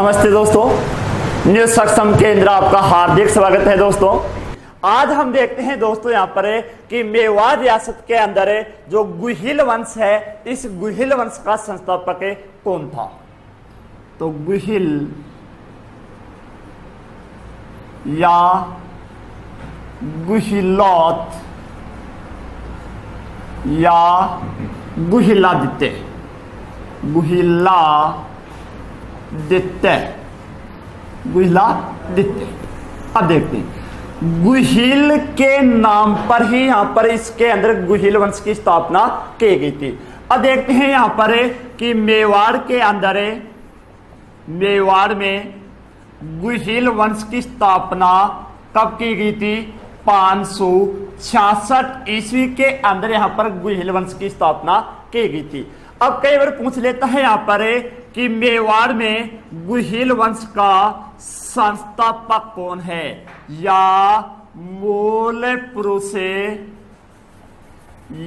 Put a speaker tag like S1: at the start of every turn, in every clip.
S1: नमस्ते दोस्तों, न्यूज सक्षम केंद्र आपका हार्दिक स्वागत है। दोस्तों आज हम देखते हैं दोस्तों यहाँ पर कि मेवाड़ रियासत के अंदर जो गुहिल वंश है, इस गुहिल वंश का संस्थापक कौन था। तो गुहिल या गुहिलौत या गुहिलादित्य, गुहिलादित्य। अब देखते हैं, गुहिल के नाम पर ही यहां पर इसके अंदर गुहिल वंश की स्थापना की गई थी। अब देखते हैं यहां पर कि मेवाड़ के अंदर, मेवाड़ में गुहिल वंश की स्थापना कब की गई थी। 566 ईस्वी के अंदर यहां पर गुहिल वंश की स्थापना की गई थी। अब कई बार पूछ लेता है यहां पर कि मेवाड़ में गुहिल वंश का संस्थापक कौन है, या मूल पुरुष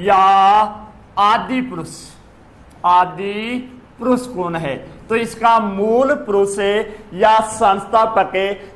S1: या आदि पुरुष कौन है। तो इसका मूल पुरुष या संस्थापक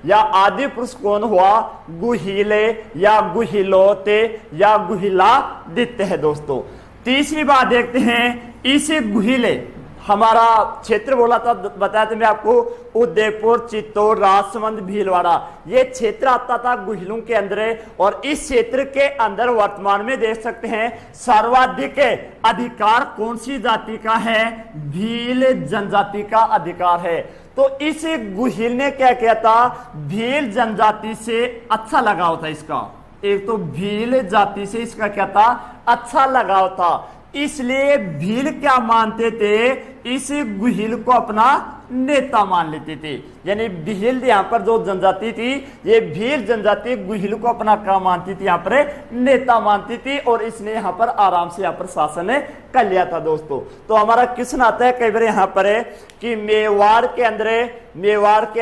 S1: या आदि पुरुष कौन हुआ। गुहिले या गुहिलोते या गुहिलादित्य है। दोस्तों तीसरी बात देखते हैं, इस गुहिले, हमारा क्षेत्र बोला था, बताया था मैं आपको, उदयपुर, चित्तौड़, राजसमंद, भीलवाड़ा, ये क्षेत्र आता था गुहिलों के अंदर। और इस क्षेत्र के अंदर वर्तमान में देख सकते हैं सर्वाधिक अधिकार कौन सी जाति का है। भील जनजाति का अधिकार है। तो इस गुहिल ने क्या किया था, भील जनजाति से अच्छा लगाव था इसका। एक तो भील जाति से इसका क्या था, अच्छा लगाव था। इसलिए भील क्या मानते थे, इस गुहिल को अपना नेता मान लेते थे। यानी भील यहाँ पर जो जनजाति थी, ये भील जनजाति गुहिल को अपना क्या मानती थी, यहाँ पर नेता मानती थी। और इसने यहाँ पर आराम से यहाँ पर शासन कर लिया था। दोस्तों तो हमारा क्वेश्चन आता है कई बार यहाँ पर कि मेवाड़ के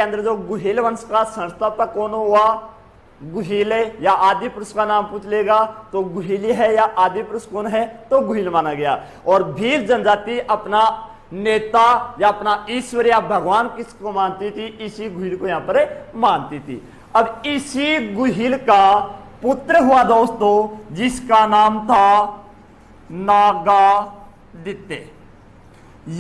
S1: अंदर जो गुहिल वंश का संस्थापक कौन हुआ। गुहिले या आदि पुरुष का नाम पूछ लेगा तो गुहिली है या आदि पुरुष कौन है, तो गुहिल माना गया। और भील जनजाति अपना नेता या अपना ईश्वर या भगवान किसको मानती थी, इसी गुहिल को यहाँ पर मानती थी। अब इसी गुहिल का पुत्र हुआ दोस्तों, जिसका नाम था नागादित्य।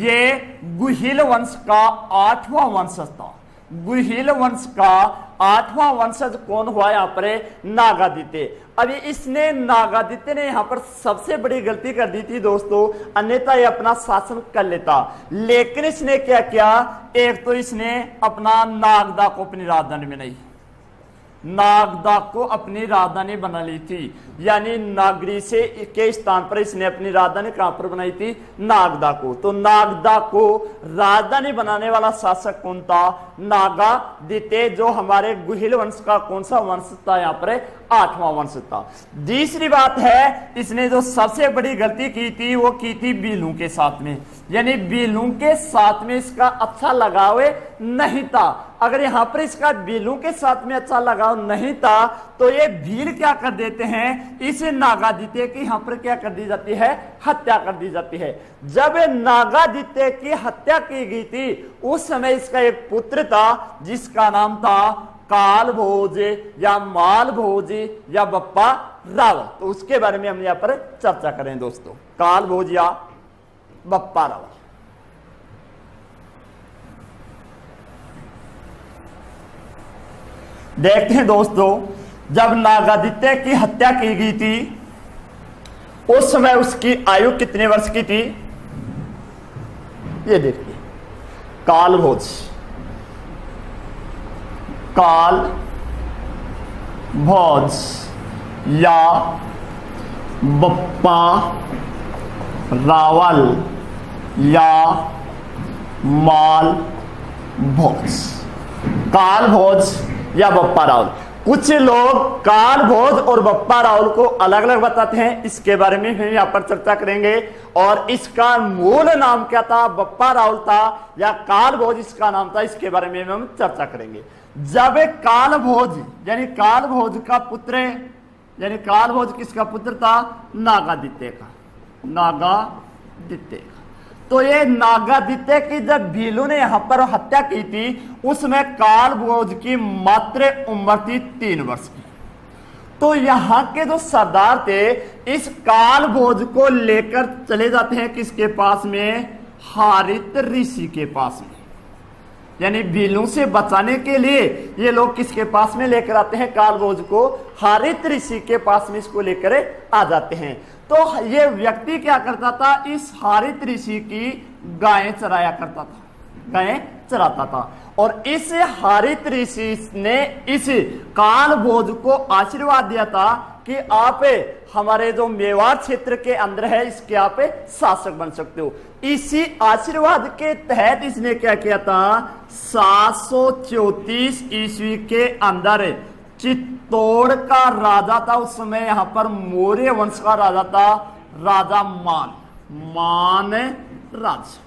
S1: ये गुहिल वंश का 8वां वंशज था। गुहिल वंश का 8वां वंशज कौन हुआ यहाँ पर, नागादित्य। अभी इसने, नागादित्य ने यहाँ पर सबसे बड़ी गलती कर दी थी दोस्तों, अन्यथा ये अपना शासन कर लेता। लेकिन इसने क्या किया, एक तो इसने अपना नागदा को अपनी राजधानी में नहीं, नागदा को अपनी राजधानी बना ली थी। यानी नागरी से के स्थान पर इसने अपनी राजधानी कहां पर बनाई थी, नागदा को। तो नागदा को राजधानी बनाने वाला शासक कौन था, नागादित्य, जो हमारे गुहिल वंश का कौन सा वंश था, यहाँ पर 8वां वंश था। दूसरी बात है, इसने जो सबसे बड़ी गलती की थी वो की थी भीलों के साथ में। यानी भीलों के साथ में इसका अच्छा लगाव नहीं था। अगर यहाँ पर इसका भीलों के साथ में अच्छा लगाव नहीं था तो ये भील क्या कर देते हैं, इस नागादित्य की यहाँ पर क्या कर दी जाती है, हत्या कर दी जाती है। जब नागादित्य की हत्या की गई थी उस समय इसका एक पुत्र था जिसका नाम था कालभोज या मालभोज या बप्पा रावल। तो उसके बारे में हम यहाँ पर चर्चा करें दोस्तों, कालभोज या बप्पा रावल। देखते हैं दोस्तों, जब नागादित्य की हत्या की गई थी उस समय उसकी आयु कितने वर्ष की थी, ये देखिए, कालभोज या बप्पा रावल या माल भोज, कालभोज या बप्पा रावल। कुछ लोग कालभोज और बप्पा रावल को अलग अलग बताते हैं, इसके बारे में हम यहाँ पर चर्चा करेंगे। और इसका मूल नाम क्या था, बप्पा रावल था या कालभोज इसका नाम था, इसके बारे में हम चर्चा करेंगे। जब कालभोज यानी कालभोज का पुत्र, यानी कालभोज किसका पुत्र था, नागादित्य का, नागादित्य का। तो ये नागादित्य की जब भीलू ने यहां पर हत्या की थी उसमें काल भोज की मात्र उम्र थी 3 वर्ष की। तो यहाँ के जो सरदार थे इस काल भोज को लेकर चले जाते हैं किसके पास में, हारित ऋषि के पास में। यानी भीलों से बचाने के लिए ये लोग किसके पास में लेकर आते हैं, काल भोज को हारित ऋषि के पास में इसको लेकर आ जाते हैं। तो ये व्यक्ति क्या करता था, इस हारित ऋषि की गायें चराया करता था, गायें चराता था। और इस हारित ऋषि ने इस काल भोज को आशीर्वाद दिया था कि आप हमारे जो मेवाड़ क्षेत्र के अंदर है इसके आप शासक बन सकते हो। इसी आशीर्वाद के तहत इसने क्या किया था, 734 ईस्वी के अंदर चित्तौड़ का राजा था उस समय, यहां पर मौर्य वंश का राजा था, राजा मान राज,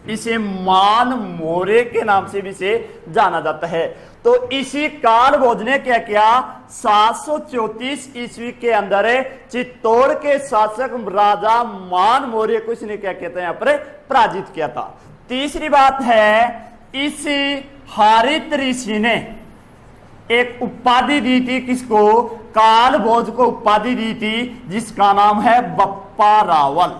S1: इसे मान मौर्य के नाम से भी इसे जाना जाता है। तो इसी काल भोज ने क्या किया, 734 ईस्वी के अंदर चित्तौड़ के शासक राजा मान मौर्य को इसने क्या किया था, यहाँ पर पराजित किया था। तीसरी बात है, इसी हारित ऋषि ने एक उपाधि दी थी, किसको, काल भोज को उपाधि दी थी जिसका नाम है बप्पा रावल,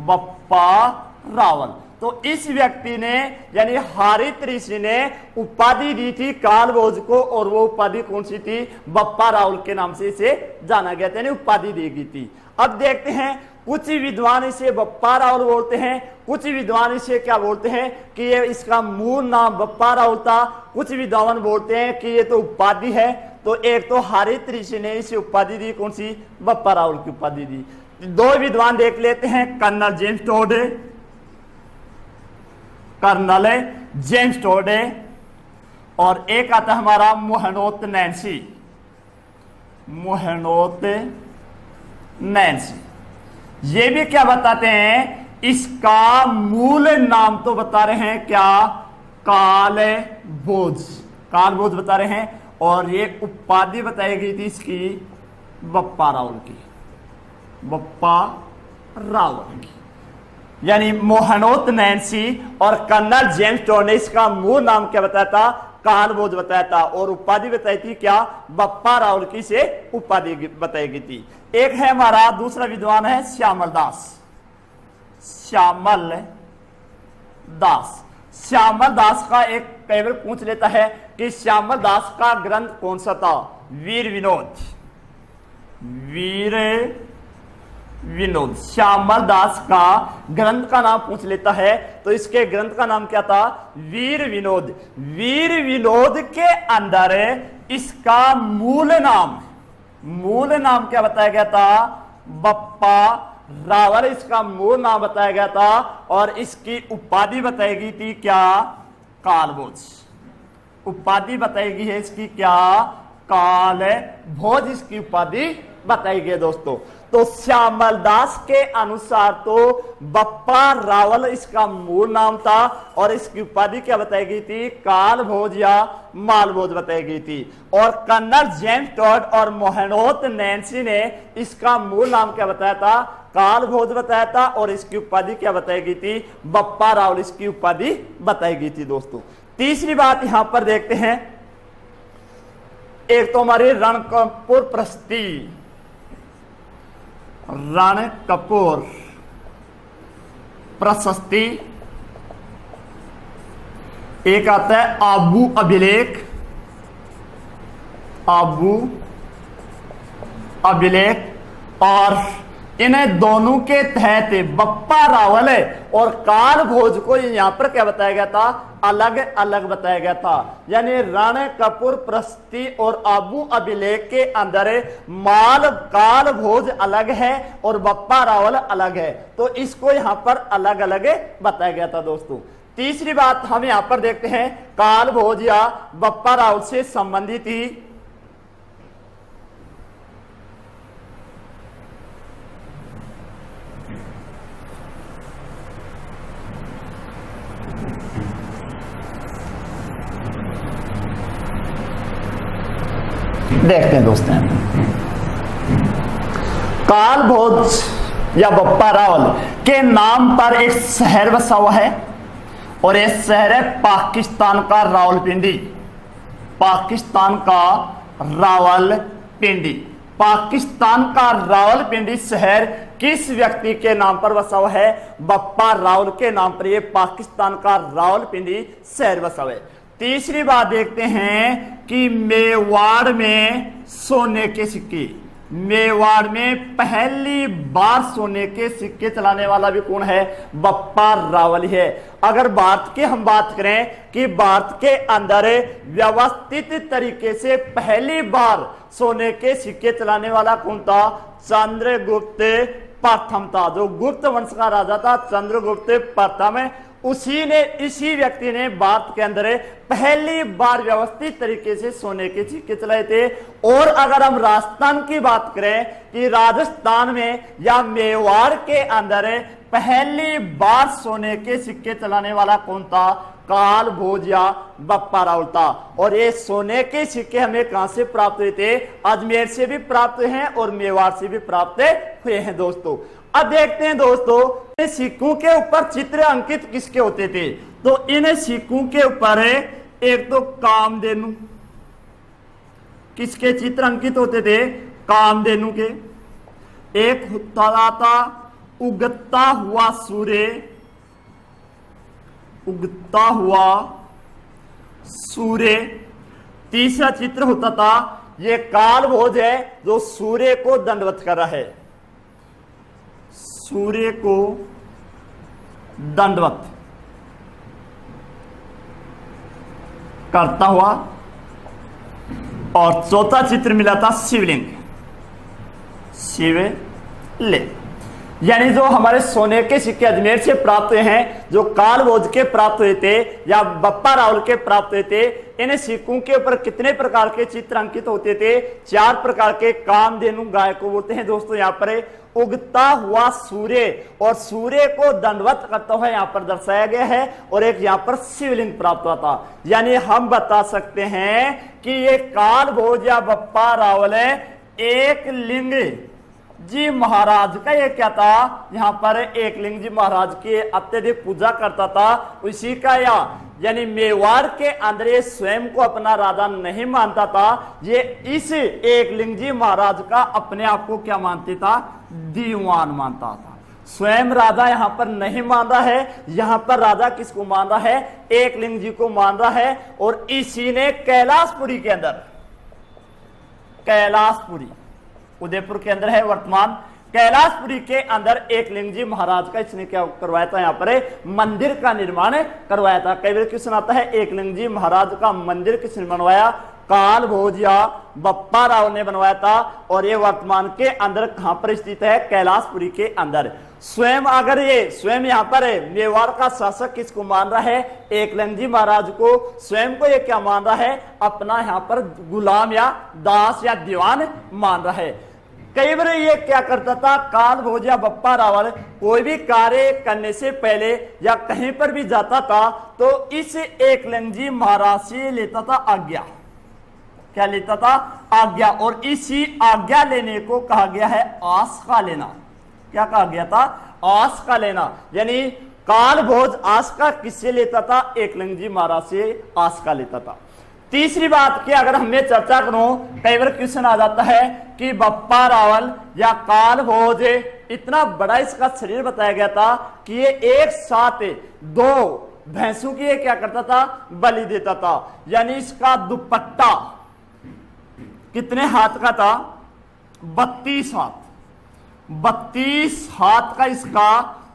S1: बप्पा रावल। तो इस व्यक्ति ने यानी हारित ऋषि ने उपाधि दी थी काल भोज को, और वो उपाधि कौन सी थी, बप्पा रावल के नाम से इसे जाना गया था, यानी उपाधि दी गई थी। अब देखते हैं, कुछ विद्वान इसे बप्पा रावल बोलते हैं, कुछ विद्वान इसे क्या बोलते हैं कि ये इसका मूल नाम बप्पा रावल था, कुछ विद्वान बोलते हैं कि ये तो उपाधि है। तो एक तो हारित ऋषि ने इसे उपाधि दी, कौन सी, बप्पा रावल की उपाधि दी। दो विद्वान देख लेते हैं, colonel James Tod, colonel James Tod, और एक आता है हमारा मोहनोत नैन्सी, मोहनोत नैन्सी। ये भी क्या बताते हैं, इसका मूल नाम तो बता रहे हैं क्या, काल भोज, काल भोज बता रहे हैं, और ये उपाधि बताई गई थी इसकी बप्पा रावल की, बप्पा रावल की। यानी मोहनोत नैन्सी और कर्नल जेम्स टोड ने इसका मूल नाम क्या बताया था, काल भोज बताया था, और उपाधि बताई थी क्या, बप्पा रावल की से उपाधि बताई गई थी। एक है हमारा दूसरा विद्वान है श्यामल दास, श्यामल दास। श्यामल दास का एक केवल पूछ लेता है कि श्यामल दास का ग्रंथ कौन सा था, वीर विनोद, वीर विनोद। श्यामल दास का ग्रंथ का नाम पूछ लेता है, तो इसके ग्रंथ का नाम क्या था, वीर विनोद। वीर विनोद के अंदर इसका मूल नाम क्या बताया गया था, बप्पा रावल इसका मूल नाम बताया गया था, और इसकी उपाधि बताई गई थी क्या, काल भोज। उपाधि बताई गई है इसकी क्या, काल भोज इसकी उपाधि बताई गई दोस्तों। तो श्यामल दास के अनुसार तो बप्पा रावल इसका मूल नाम था, और इसकी उपाधि क्या बताई गई थी, काल भोज या माल भोज बताई गई थी। और कर्नल जेम्स टोड और मोहनोत नैन्सी ने इसका मूल नाम क्या बताया था, काल भोज बताया था, और इसकी उपाधि क्या बताई गई थी, बप्पा रावल इसकी उपाधि बताई गई थी दोस्तों। तीसरी बात यहां पर देखते हैं, एक तो हमारी रणकपुर प्रशस्ति, रणकपुर प्रशस्ति। एक आता है आबू अभिलेख, आबू अभिलेख, और इन्हें दोनों के तहत बप्पा रावल और काल भोज को यहां पर क्या बताया गया था, अलग अलग बताया गया था। यानी रणकपुर प्रशस्ति और आबू अभिलेख के अंदर माल काल भोज अलग है और बप्पा रावल अलग है, तो इसको यहां पर अलग अलग बताया गया था दोस्तों। तीसरी बात हम यहां पर देखते हैं, काल भोज या बप्पा रावल से संबंधित ही देखते हैं दोस्तों। काल भोज या बप्पा रावल के नाम पर एक शहर बसा हुआ है और ये शहर है पाकिस्तान का रावलपिंडी। पाकिस्तान का रावलपिंडी, पाकिस्तान का रावलपिंडी शहर किस व्यक्ति के नाम पर बसा हुआ है? बप्पा रावल के नाम पर ये पाकिस्तान का रावलपिंडी शहर बसा हुआ है। तीसरी बात देखते हैं कि मेवाड़ में सोने के सिक्के, मेवाड़ में पहली बार सोने के सिक्के चलाने वाला भी कौन है? बप्पा रावल है। अगर भारत की हम बात करें कि भारत के अंदर व्यवस्थित तरीके से पहली बार सोने के सिक्के चलाने वाला कौन था? चंद्रगुप्त प्रथम था। जो गुप्त वंश का राजा था चंद्रगुप्त प्रथम, इसी व्यक्ति ने भारत के अंदर पहली बार व्यवस्थित तरीके से सोने के सिक्के चलाए थे। और अगर हम राजस्थान की बात करें कि राजस्थान में या मेवाड़ के अंदर पहली बार सोने के सिक्के चलाने वाला कौन था? काल भोज या बप्पा रावल था। और ये सोने के सिक्के हमें कहां से प्राप्त हुए थे? अजमेर से भी प्राप्त हुए हैं और मेवाड़ से भी प्राप्त हुए हैं दोस्तों। अब देखते हैं दोस्तों, इन सिक्कों के ऊपर चित्र अंकित किसके होते थे? तो इन सिक्कों के ऊपर एक तो कामधेनु, किसके चित्र अंकित होते थे? कामधेनु के। एक होता था उगता हुआ सूर्य, उगता हुआ सूर्य। तीसरा चित्र होता था, ये काल भोज है जो सूर्य को दंडवत कर रहा है, सूर्य को दंडवत करता हुआ। और चौथा चित्र मिला था शिवलिंग, शिवलिंग। यानी जो हमारे सोने के सिक्के अजमेर से प्राप्त हुए हैं, जो काल भोज के प्राप्त हुए थे या बप्पा रावल के प्राप्त हुए थे, इन सिक्कों के ऊपर कितने प्रकार के चित्र अंकित होते थे? 4 प्रकार के। कामधेनु गाय को बोलते हैं दोस्तों यहाँ पर, उगता हुआ सूर्य और सूर्य को दंडवत करता हुआ यहाँ पर दर्शाया गया है, और एक यहाँ पर शिवलिंग प्राप्त हुआ था। यानी हम बता सकते हैं कि ये काल भोज या बप्पा रावल एक लिंग जी महाराज का ये क्या था? यहाँ पर एक लिंग जी महाराज की अत्यधिक पूजा करता था, उसी का यानी मेवाड़ के अंदर ये स्वयं को अपना राजा नहीं मानता था, ये इस एक लिंग जी महाराज का अपने आप को क्या मानते था? दीवान मानता था। स्वयं राजा यहाँ पर नहीं मान रहा है, यहाँ पर राजा किसको मान रहा है? एक लिंग जी को मान रहा है। और इसी ने कैलाशपुरी के अंदर, कैलाशपुरी उदयपुर के अंदर है वर्तमान, कैलाशपुरी के अंदर एक लिंग जी महाराज का इसने क्या करवाया था? यहाँ पर मंदिर का निर्माण करवाया था। कई बार क्वेश्चन आता है, एक लिंग जी महाराज का मंदिर किसने बनवाया? काल भोज या बप्पा राव ने बनवाया था। और ये वर्तमान के अंदर कहां पर स्थित है? कैलाशपुरी के अंदर। स्वयं अगर ये स्वयं यहाँ पर मेवाड़ का शासक किसको मान रहा है? एकलिंग जी महाराज को। स्वयं को ये क्या मान रहा है? अपना यहाँ पर गुलाम या दास या दीवान मान रहा है। कई बार ये क्या करता था? काल भोज या बप्पा रावल कोई भी कार्य करने से पहले या कहीं पर भी जाता था तो इस एकलिंग जी महाराज से लेता था आज्ञा। क्या लेता था? आज्ञा। और इसी आज्ञा लेने को कहा गया है आस का लेना। क्या कहा गया था? आस का लेना। यानी काल भोज आस का किससे लेता था? एकलिंग जी महाराज से आस का लेता था। तीसरी बात की अगर हमें चर्चा करूं, कई बार क्वेश्चन आ जाता है कि बप्पा रावल या काल भोज इतना बड़ा इसका शरीर बताया गया था कि ये एक साथ 2 भैंसों की क्या करता था? बलि देता था। यानी इसका दुपट्टा कितने हाथ का था? 32 हाथ। 32 हाथ का इसका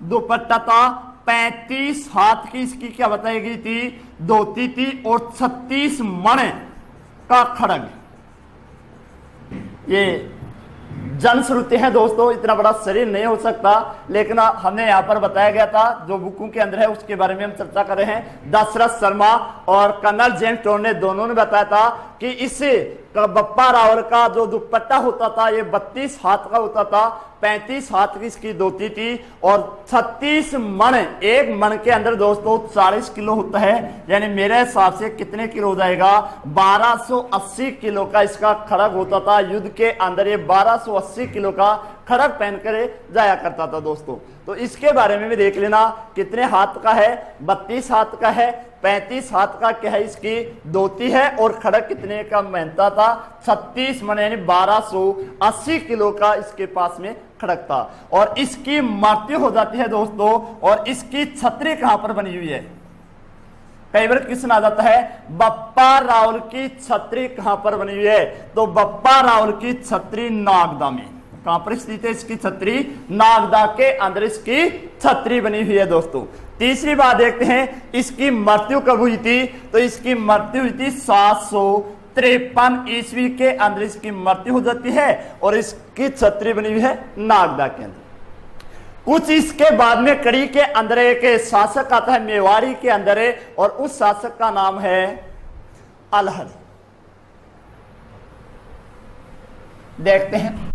S1: दुपट्टा था। 35 हाथ की इसकी क्या बताई गई थी? धोती थी। और 36 मण का खड़ग। ये जनश्रुति है दोस्तों, इतना बड़ा शरीर नहीं हो सकता, लेकिन हमें यहां पर बताया गया था, जो बुकों के अंदर है उसके बारे में हम चर्चा कर रहे हैं। दशरथ शर्मा और कर्नल जेम्स टोर ने दोनों ने बताया था कि इस बप्पा रावल का जो दुपट्टा होता था ये 32 हाथ का होता था। 35 हाथ की इसकी धोती थी और 36 मण। एक मण के अंदर दोस्तों 40 किलो होता है। यानी मेरे हिसाब से कितने किलो हो जाएगा? 1280 किलो का इसका खड़ग होता था। युद्ध के अंदर ये 1280 किलो का खड़ग पहन कर जाया करता था दोस्तों। तो इसके बारे में भी देख लेना, कितने हाथ का है, 32 हाथ का है, 35 हाथ का क्या है इसकी धोती है, और खड़ग कितने का मेहनता था, 36 मन यानी 1280 किलो का इसके पास में खड़ग था। और इसकी मृत्यु हो जाती है दोस्तों, और इसकी छतरी कहां पर बनी हुई है, कई बार क्वेश्चन आ जाता है बप्पा रावल की छतरी कहां पर बनी हुई है, तो बप्पा रावल की छतरी नागदा में, कहां पर स्थित है इसकी छतरी, नागदा के अंदर इसकी छतरी बनी हुई है दोस्तों। तीसरी बात देखते हैं इसकी मृत्यु कब हुई थी, तो इसकी मृत्यु हुई थी 753 ईस्वी के अंदर इसकी मृत्यु हो जाती है, और इसकी छतरी बनी हुई है नागदा के अंदर। कुछ इसके बाद में कड़ी के अंदर एक शासक आता है मेवाड़ी के अंदर, और उस शासक का नाम है अलहड़। देखते हैं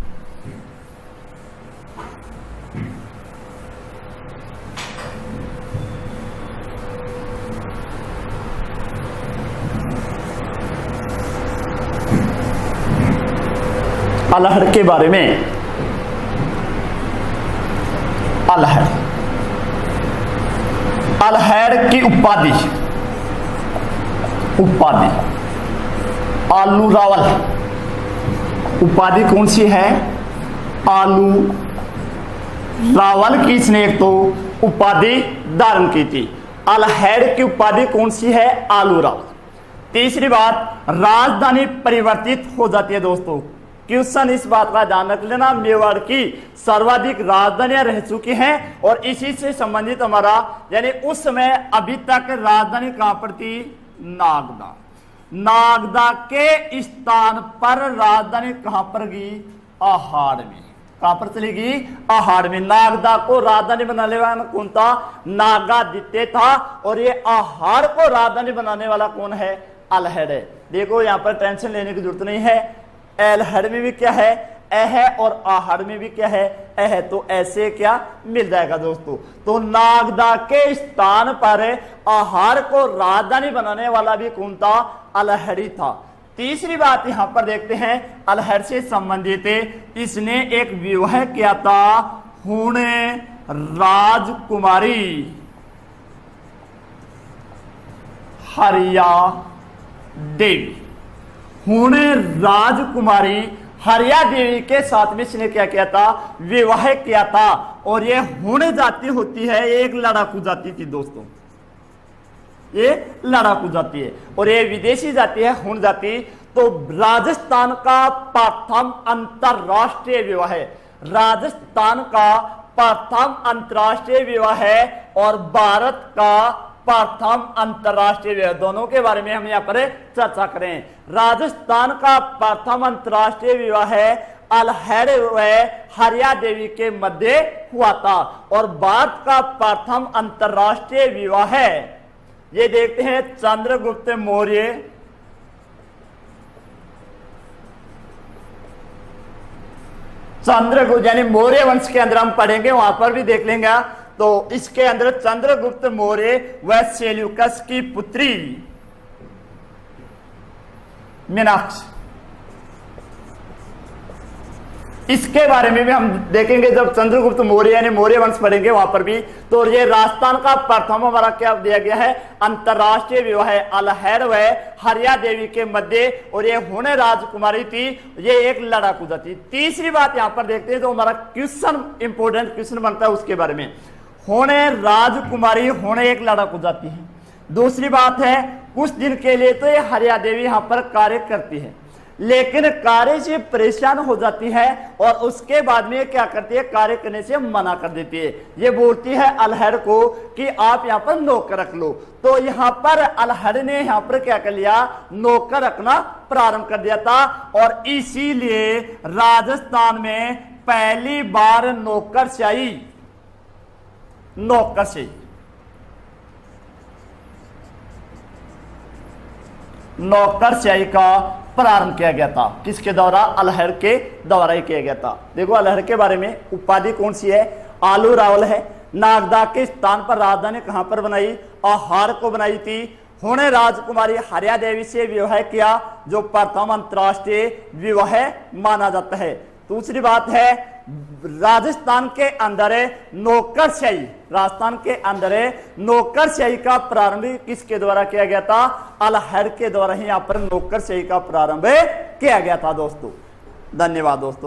S1: अलहड़ के बारे में। अलहड़ की उपाधि आलू रावल, उपाधि कौन सी है, आलू रावल की इसने एक तो उपाधि धारण की थी। अलहड़ की उपाधि कौन सी है, आलू रावल। तीसरी बात, राजधानी परिवर्तित हो जाती है दोस्तों। क्वेश्चन इस बात का ध्यान रख लेना, मेवाड़ की सर्वाधिक राजधानियां रह चुकी हैं, और इसी से संबंधित हमारा यानी उस समय अभी तक राजधानी कहां पर थी, नागदा। नागदा के स्थान पर राजधानी कहां पर गई, आहाड़ में। कहां पर चली गई, आहाड़ में। नागदा को राजधानी बनाने वाला कौन था, नागादित्य था, और ये आहाड़ को राजधानी बनाने वाला कौन है, अलहड़ है। देखो यहां पर टेंशन लेने की जरूरत नहीं है, अलहड़ में भी क्या है, है, और आहड़ में भी क्या है, तो ऐसे क्या मिल जाएगा दोस्तों। तो नागदा के स्थान पर आहाड़ को राजधानी बनाने वाला भी कौन था, अलहड़ी था। तीसरी बात यहां पर देखते हैं, अलहड़ से संबंधित इसने एक विवाह किया था हुणे राजकुमारी हरिया देवी। हुणे राजकुमारी हरिया देवी के साथ में इसने क्या किया था, विवाह किया था। और ये हुण जाति होती है, एक लड़ाकू जाति थी दोस्तों, ये लड़ाकू जाति है, और ये विदेशी जाति है हुण जाति। तो राजस्थान का प्रथम अंतरराष्ट्रीय विवाह है, राजस्थान का प्रथम अंतरराष्ट्रीय विवाह है, और भारत का प्रथम अंतरराष्ट्रीय विवाह, दोनों के बारे में हम यहाँ पर चर्चा करें। राजस्थान का प्रथम अंतरराष्ट्रीय विवाह है अलहड़ व हरिया देवी के मध्य हुआ था, और भारत का प्रथम अंतरराष्ट्रीय विवाह है, ये देखते हैं चंद्रगुप्त मौर्य यानी मौर्य वंश के अंदर हम पढ़ेंगे, वहां पर भी देख लेंगे। तो इसके अंदर चंद्रगुप्त मौर्य व सेल्यूकस की पुत्री मीनाक्ष, इसके बारे में भी हम देखेंगे जब चंद्रगुप्त मौर्य यानी मौर्य वंश पढ़ेंगे वहां पर भी। तो ये राजस्थान का प्रथम हमारा क्या दिया गया है, अंतरराष्ट्रीय विवाह है अलहड़ व हरिया देवी के मध्य, और ये हुणे राजकुमारी थी, ये एक लड़ाकू जाति। तीसरी बात यहां पर देखते हैं, तो हमारा क्वेश्चन इंपोर्टेंट क्वेश्चन बनता है उसके बारे में। हुणे राजकुमारी, हुणे एक लड़ाकू जाति है। दूसरी बात है, कुछ दिन के लिए तो ये हरिया देवी यहां पर कार्य करती है, लेकिन कार्य से परेशान हो जाती है, और उसके बाद में क्या करती है, कार्य करने से मना कर देती है। ये बोलती है अलहड़ को कि आप यहाँ पर नौकर रख लो। तो यहाँ पर अलहड़ ने यहाँ पर क्या कर लिया, नौकर रखना प्रारंभ कर दिया था, और इसीलिए राजस्थान में पहली बार नौकरशाही का प्रारंभ किया गया था। किसके द्वारा, अलहड़ के द्वारा ही किया गया था। देखो अलहड़ के बारे में उपाधि कौन सी है, आलू रावल है। नागदा के स्थान पर राजधानी कहां पर बनाई, आहाड़ को बनाई थी। हुणे राजकुमारी हरिया देवी से विवाह किया, जो प्रथम अंतरराष्ट्रीय विवाह माना जाता है। दूसरी बात है, राजस्थान के अंदर नौकरशाही, राजस्थान के अंदर नौकरशाही का प्रारंभ किसके द्वारा किया गया था? अलहर के द्वारा ही यहां पर नौकरशाही का प्रारंभ किया गया था दोस्तों। धन्यवाद दोस्तों।